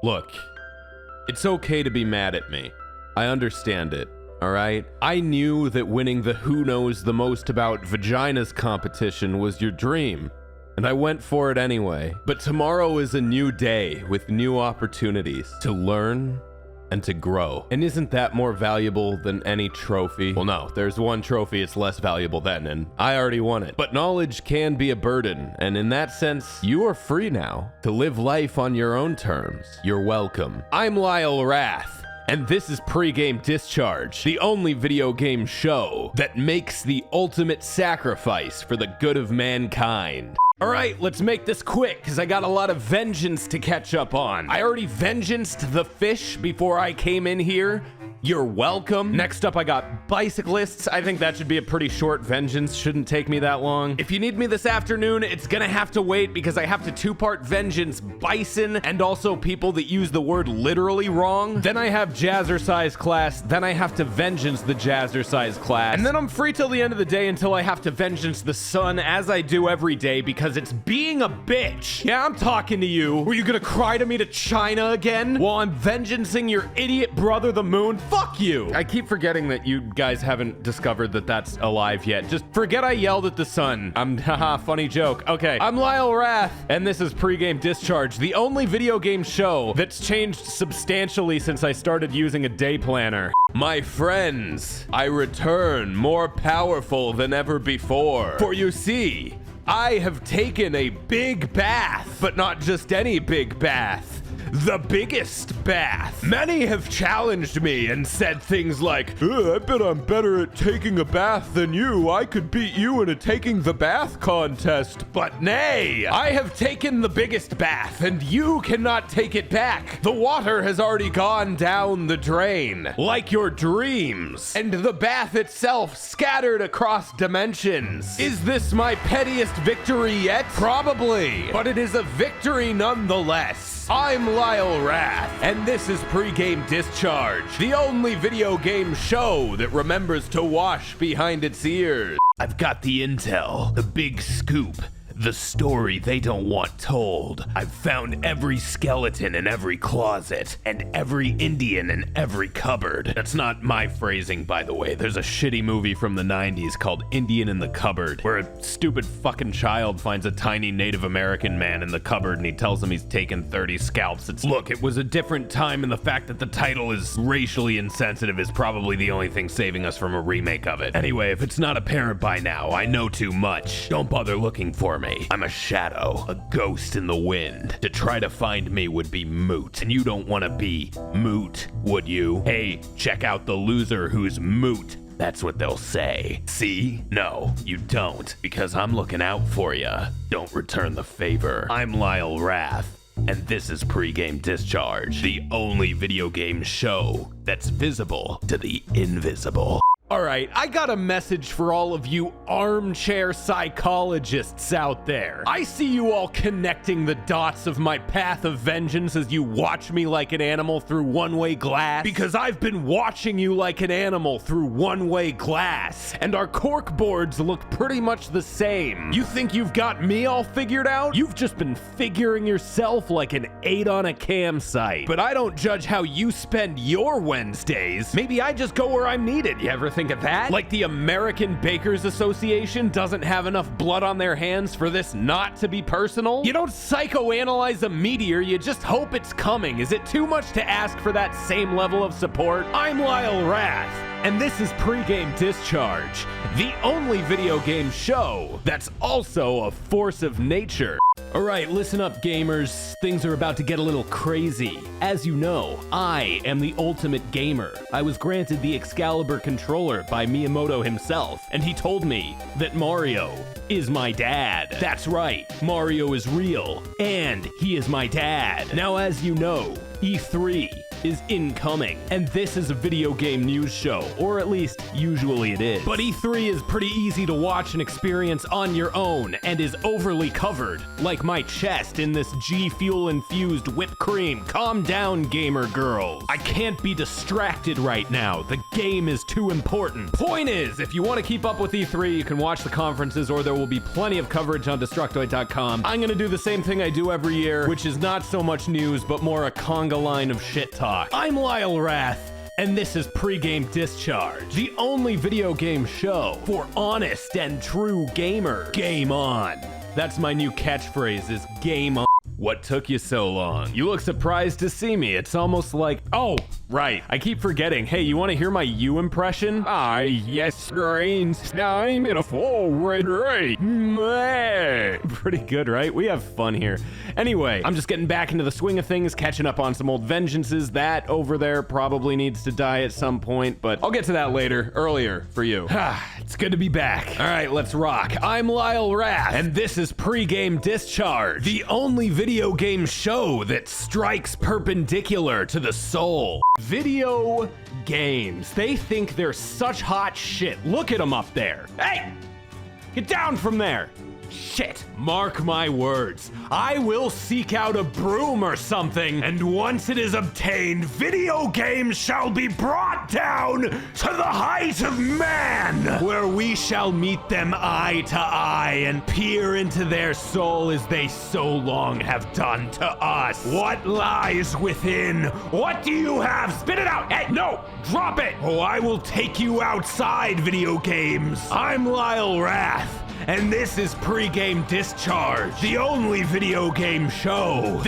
Look, it's okay to be mad at me. I understand it, alright? I knew that winning the Who Knows the Most About Vaginas competition was your dream, and I went for it anyway. But tomorrow is a new day with new opportunities to learn and to grow. And isn't that more valuable than any trophy? Well, no, there's one trophy it's less valuable than, and I already won it. But knowledge can be a burden, and in that sense, you are free now to live life on your own terms. You're welcome. I'm Lyle Wrath, and this is Pregame Discharge, the only video game show that makes the ultimate sacrifice for the good of mankind. Alright, let's make this quick, because I got a lot of vengeance to catch up on. I already vengeanced the fish before I came in here. You're welcome. Next up, I got bicyclists. I think that should be a pretty short vengeance. Shouldn't take me that long. If you need me this afternoon, it's gonna have to wait because I have to two-part vengeance bison and also people that use the word literally wrong. Then I have jazzercise class. Then I have to vengeance the jazzercise class. And then I'm free till the end of the day until I have to vengeance the sun, as I do every day because it's being a bitch. Yeah, I'm talking to you. Were you gonna cry to me to China again while I'm vengeancing your idiot brother the moon? Fuck you! I keep forgetting that you guys haven't discovered that that's alive yet. Just forget I yelled at the sun. Haha, funny joke. Okay, I'm Lyle Wrath, and this is Pregame Discharge, the only video game show that's changed substantially since I started using a day planner. My friends, I return more powerful than ever before. For you see, I have taken a big bath, but not just any big bath. The biggest bath. Many have challenged me and said things like, I bet I'm better at taking a bath than you. I could beat you in a taking the bath contest. But nay, I have taken the biggest bath and you cannot take it back. The water has already gone down the drain, like your dreams, and the bath itself scattered across dimensions. Is this my pettiest victory yet? Probably, but it is a victory nonetheless. I'm Lyle Wrath, and this is Pregame Discharge, the only video game show that remembers to wash behind its ears. I've got the intel, the big scoop, the story they don't want told. I've found every skeleton in every closet, and every Indian in every cupboard. That's not my phrasing, by the way. There's a shitty movie from the 90s called Indian in the Cupboard, where a stupid fucking child finds a tiny Native American man in the cupboard and he tells him he's taken 30 scalps. Look, it was a different time, and the fact that the title is racially insensitive is probably the only thing saving us from a remake of it. Anyway, if it's not apparent by now, I know too much. Don't bother looking for me. I'm a shadow, a ghost in the wind. To try to find me would be moot, and you don't want to be moot, would you? Hey, check out the loser who's moot. That's what they'll say. See? No, you don't, because I'm looking out for ya. Don't return the favor. I'm Lyle Wrath, and this is Pregame Discharge, the only video game show that's visible to the invisible. Alright, I got a message for all of you armchair psychologists out there. I see you all connecting the dots of my path of vengeance as you watch me like an animal through one-way glass, because I've been watching you like an animal through one-way glass, and our cork boards look pretty much the same. You think you've got me all figured out? You've just been figuring yourself like an 8 on a campsite. But I don't judge how you spend your Wednesdays. Maybe I just go where I'm needed. You ever think of that? Like the American Bakers Association doesn't have enough blood on their hands for this not to be personal? You don't psychoanalyze a meteor, you just hope it's coming. Is it too much to ask for that same level of support? I'm Lyle Wrath, and this is Pregame Discharge, the only video game show that's also a force of nature. Alright, listen up gamers, things are about to get a little crazy. As you know, I am the ultimate gamer. I was granted the Excalibur controller by Miyamoto himself, and he told me that Mario is my dad. That's right, Mario is real, and he is my dad. Now as you know, E3 is incoming, and this is a video game news show, or at least usually it is. But E3 is pretty easy to watch and experience on your own, and is overly covered, like my chest in this G Fuel infused whipped cream. Calm down, gamer girls. I can't be distracted right now. The game is too important. Point is, if you want to keep up with E3, you can watch the conferences, or there will be plenty of coverage on Destructoid.com. I'm gonna do the same thing I do every year, which is not so much news, but more a conga line of shit talk. I'm Lyle Rath, and this is Pregame Discharge, the only video game show for honest and true gamers. Game on. That's my new catchphrase, is game on. What took you so long? You look surprised to see me. It's almost like, oh, right. I keep forgetting. Hey, you want to hear my you impression? Yes, I'm in a forward rate. Pretty good, right? We have fun here. Anyway, I'm just getting back into the swing of things, catching up on some old vengeances. That over there probably needs to die at some point, but I'll get to that later. Earlier for you. It's good to be back. All right, let's rock. I'm Lyle Rath, and this is Pregame Discharge, the only video game show that strikes perpendicular to the soul. Video games. They think they're such hot shit. Look at them up there. Hey, get down from there. Shit. Mark my words. I will seek out a broom or something, and once it is obtained, video games shall be brought down to the height of man, where we shall meet them eye to eye and peer into their soul as they so long have done to us. What lies within? What do you have? Spit it out. Hey, no, drop it. Oh, I will take you outside, video games. I'm Lyle Rath, and this is Pregame Discharge, the only video game show.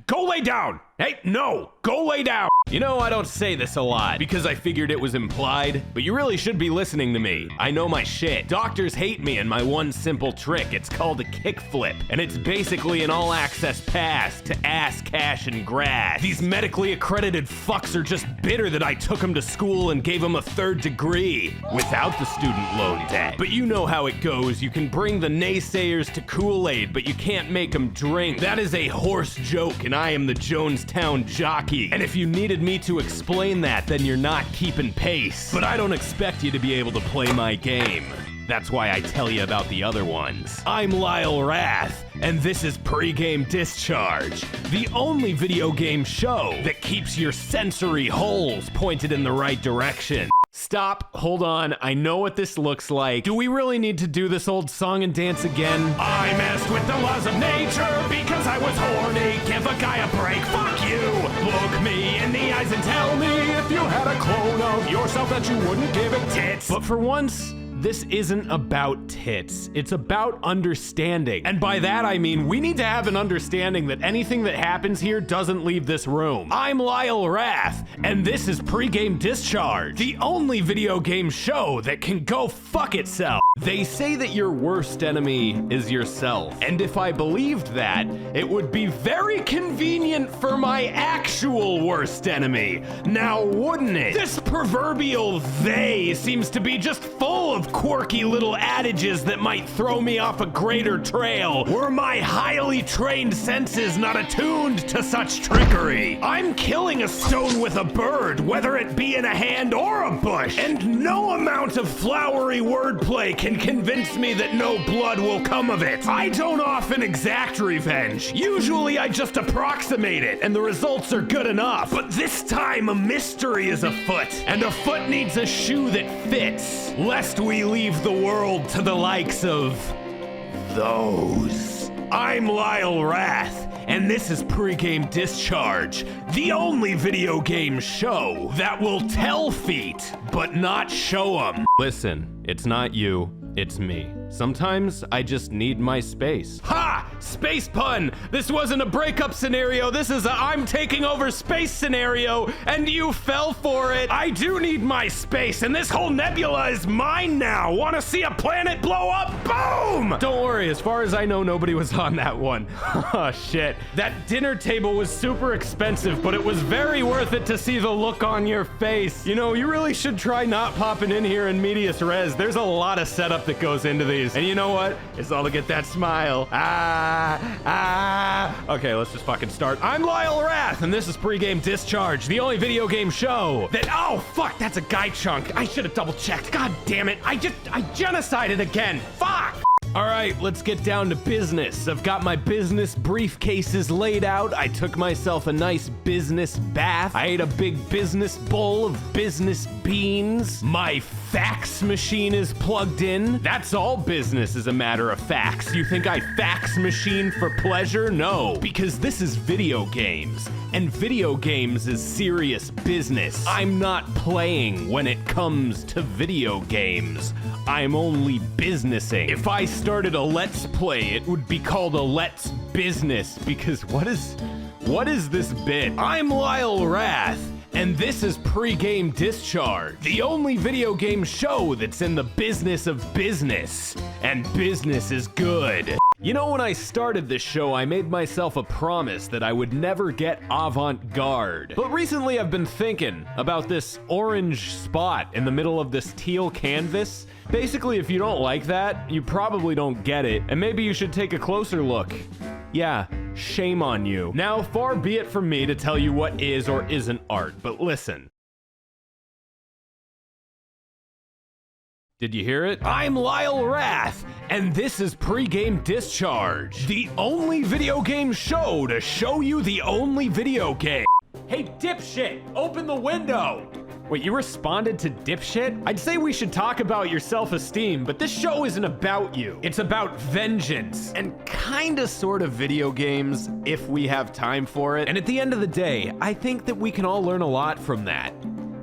Go lay down. Hey, no, go lay down. You know, I don't say this a lot because I figured it was implied, but you really should be listening to me. I know my shit. Doctors hate me and my one simple trick. It's called a kickflip, and it's basically an all-access pass to ass, cash, and grass. These medically accredited fucks are just bitter that I took them to school and gave them a 3rd degree without the student loan debt. But you know how it goes. You can bring the naysayers to Kool-Aid, but you can't make them drink. That is a horse joke, and I am the Jonestown jockey. And if you needed me to explain that, then you're not keeping pace. But I don't expect you to be able to play my game. That's why I tell you about the other ones. I'm Lyle Rath, and this is Pregame Discharge, the only video game show that keeps your sensory holes pointed in the right direction. Stop, hold on, I know what this looks like. Do we really need to do this old song and dance again? I messed with the laws of nature because I was horny. Give a guy a break, fuck you. Look me in the eyes and tell me if you had a clone of yourself that you wouldn't give it tits. But for once, this isn't about tits. It's about understanding. And by that I mean we need to have an understanding that anything that happens here doesn't leave this room. I'm Lyle Rath, and this is Pregame Discharge, the only video game show that can go fuck itself. They say that your worst enemy is yourself. And if I believed that, it would be very convenient for my actual worst enemy. Now, wouldn't it? This proverbial they seems to be just full of quirky little adages that might throw me off a greater trail. Were my highly trained senses not attuned to such trickery? I'm killing a stone with a bird, whether it be in a hand or a bush. And no amount of flowery wordplay can convince me that no blood will come of it. I don't often exact revenge. Usually I just approximate it, and the results are good enough. But this time a mystery is afoot, and a foot needs a shoe that fits, lest we leave the world to the likes of those. I'm Lyle Rath, and this is Pregame Discharge, the only video game show that will tell feet, but not show them. Listen, it's not you, it's me. Sometimes I just need my space. Ha! Space pun! This wasn't a breakup scenario, this is a I'm taking over space scenario, and you fell for it. I do need my space, and this whole nebula is mine now. Wanna see a planet blow up? Boom! Don't worry, as far as I know, nobody was on that one. Oh, shit. That dinner table was super expensive, but it was very worth it to see the look on your face. You know, you really should try not popping in here in medias res. There's a lot of setup that goes into these. face. And you know what? It's all to get that smile. Okay, let's just fucking start. I'm Lyle Rath, and this is Pregame Discharge, the only video game show that, oh, fuck, that's a guy chunk. I should have double checked. God damn it. I genocided again. Fuck. All right, let's get down to business. I've got my business briefcases laid out. I took myself a nice business bath. I ate a big business bowl of business beans. My fax machine is plugged in. That's all business, as a matter of facts. You think I fax machine for pleasure? No, because this is video games, and video games is serious business. I'm not playing when it comes to video games. I'm only businessing. If I started a Let's Play, it would be called a Let's Business, because what is this bit? I'm Lyle Rath, and this is Pregame Discharge, the only video game show that's in the business of business, and business is good. You know, when I started this show, I made myself a promise that I would never get avant-garde. But recently I've been thinking about this orange spot in the middle of this teal canvas. Basically, if you don't like that, you probably don't get it, and maybe you should take a closer look. Yeah, shame on you. Now, far be it from me to tell you what is or isn't art, but listen. Did you hear it? I'm Lyle Rath, and this is Pregame Discharge, the only video game show to show you the only video game. Hey, dipshit, open the window. Wait, you responded to dipshit? I'd say we should talk about your self-esteem, but this show isn't about you. It's about vengeance, and kinda sorta video games, if we have time for it. And at the end of the day, I think that we can all learn a lot from that.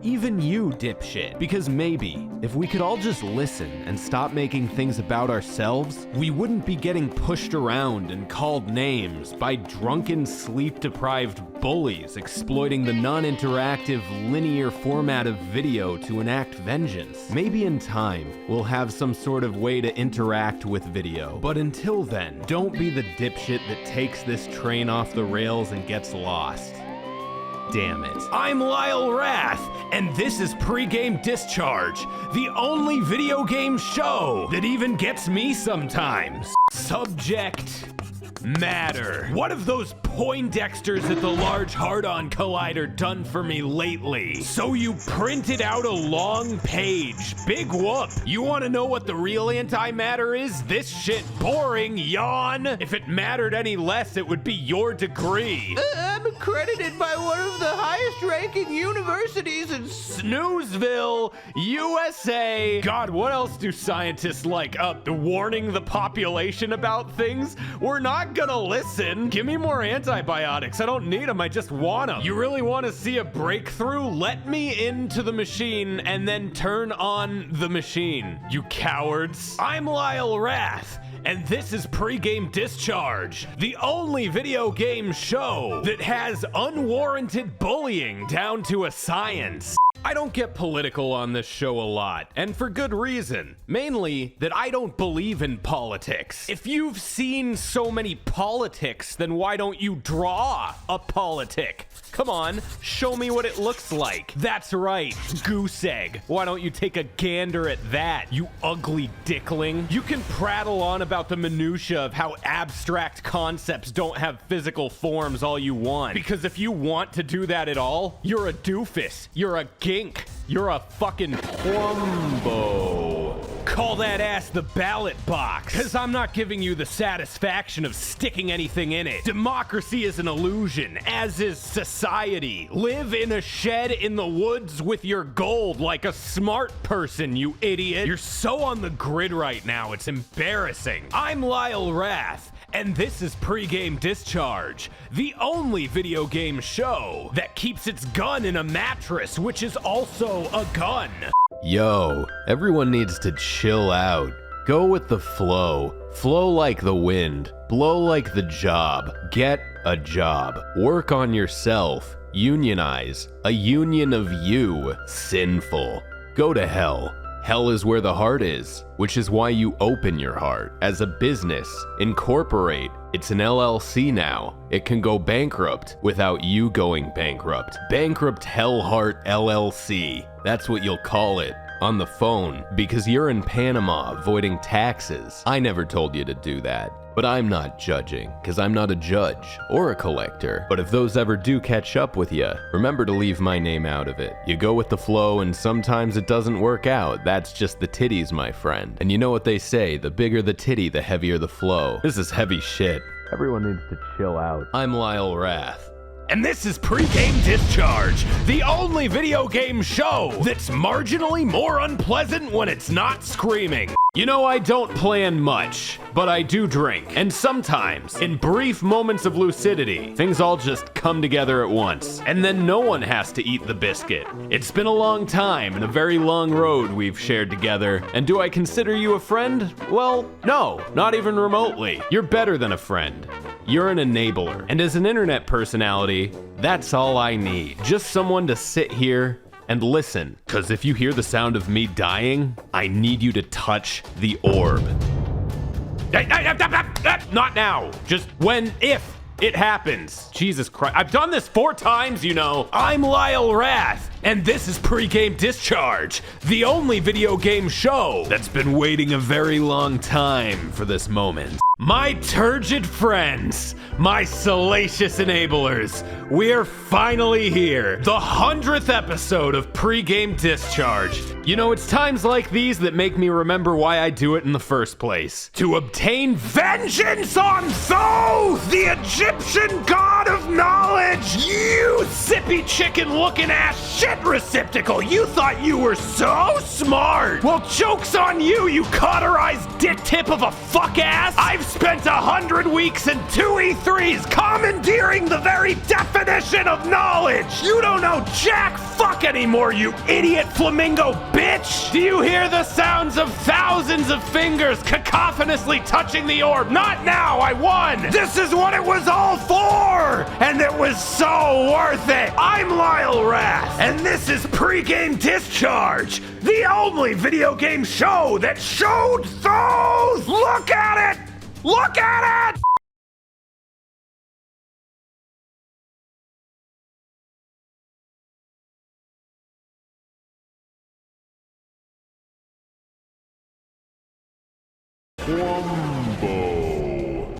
Even you, dipshit. Because maybe, if we could all just listen and stop making things about ourselves, we wouldn't be getting pushed around and called names by drunken, sleep-deprived bullies exploiting the non-interactive, linear format of video to enact vengeance. Maybe in time, we'll have some sort of way to interact with video. But until then, don't be the dipshit that takes this train off the rails and gets lost. Damn it. I'm Lyle Rath, and this is Pregame Discharge, the only video game show that even gets me sometimes. Subject matter. What have those Poindexters at the Large Hard-On Collider done for me lately? So you printed out a long page. Big whoop. You want to know what the real antimatter is? This shit boring, yawn. If it mattered any less, it would be your degree. I'm accredited by one of the highest-ranking universities in Snoozeville, USA. God, what else do scientists like? Warning the population about things? We're not gonna listen. Give me more antibiotics. I don't need them. I just want them. You really want to see a breakthrough? Let me into the machine and then turn on the machine, you cowards. I'm Lyle Rath, and this is Pregame Discharge, the only video game show that has unwarranted bullying down to a science. I don't get political on this show a lot, and for good reason. Mainly that I don't believe in politics. If you've seen so many politics, then why don't you draw a politic? Come on, show me what it looks like. That's right, goose egg. Why don't you take a gander at that, you ugly dickling? You can prattle on about the minutia of how abstract concepts don't have physical forms all you want. Because if you want to do that at all, you're a doofus. You're a gink. You're a fucking plumbo. Call that ass the ballot box, because I'm not giving you the satisfaction of sticking anything in it. Democracy is an illusion, as is society. Live in a shed in the woods with your gold like a smart person, you idiot. You're so on the grid right now, it's embarrassing. I'm Lyle Rath, and this is Pregame Discharge, the only video game show that keeps its gun in a mattress, which is also a gun. Yo, everyone needs to chill out. Go with the flow. Flow like the wind. Blow like the job. Get a job. Work on yourself. Unionize. A union of you. Sinful. Go to hell. Hell is where the heart is, which is why you open your heart. As a business, incorporate. It's an LLC now. It can go bankrupt without you going bankrupt. Bankrupt Hell Heart LLC. That's what you'll call it. on the phone because you're in Panama avoiding taxes. I never told you to do that. But I'm not judging, because I'm not a judge or a collector. But if those ever do catch up with you, remember to leave my name out of it. You go with the flow and sometimes it doesn't work out. That's just the titties, my friend. And you know what they say, the bigger the titty, the heavier the flow. This is heavy shit. Everyone needs to chill out. I'm Lyle Rath. And this is Pregame Discharge, the only video game show that's marginally more unpleasant when it's not screaming. You know, I don't plan much, but I do drink. And sometimes, in brief moments of lucidity, things all just come together at once. And then no one has to eat the biscuit. It's been a long time and a very long road we've shared together. And do I consider you a friend? Well, no, not even remotely. You're better than a friend. You're an enabler. And as an internet personality, that's all I need. Just someone to sit here and listen, because if you hear the sound of me dying, I need you to touch the orb. Not now, just if it happens. Jesus Christ, I've done this 4 times, you know. I'm Lyle Rath, and this is Pregame Discharge, the only video game show That's been waiting a very long time for this moment. My turgid friends, my salacious enablers, we're finally here. The 100th episode of Pregame Discharge. You know, it's times like these that make me remember why I do it in the first place. To obtain vengeance on Thoth, the Egyptian god of knowledge. You sippy chicken looking ass shit receptacle. You thought you were so smart. Well, joke's on you, you cauterized dick tip of a fuck ass. I've spent 100 weeks and 2 E3s commandeering the very definition of knowledge. You don't know jack fuck anymore, you idiot flamingo bitch. Do you hear the sounds of thousands of fingers cacophonously touching the orb? Not now, I won. This is what it was all for, and it was so worth it. I'm Lyle Rath, and this is Pregame Discharge, the only video game show that showed those. Look at it! Look at it! Wumbo.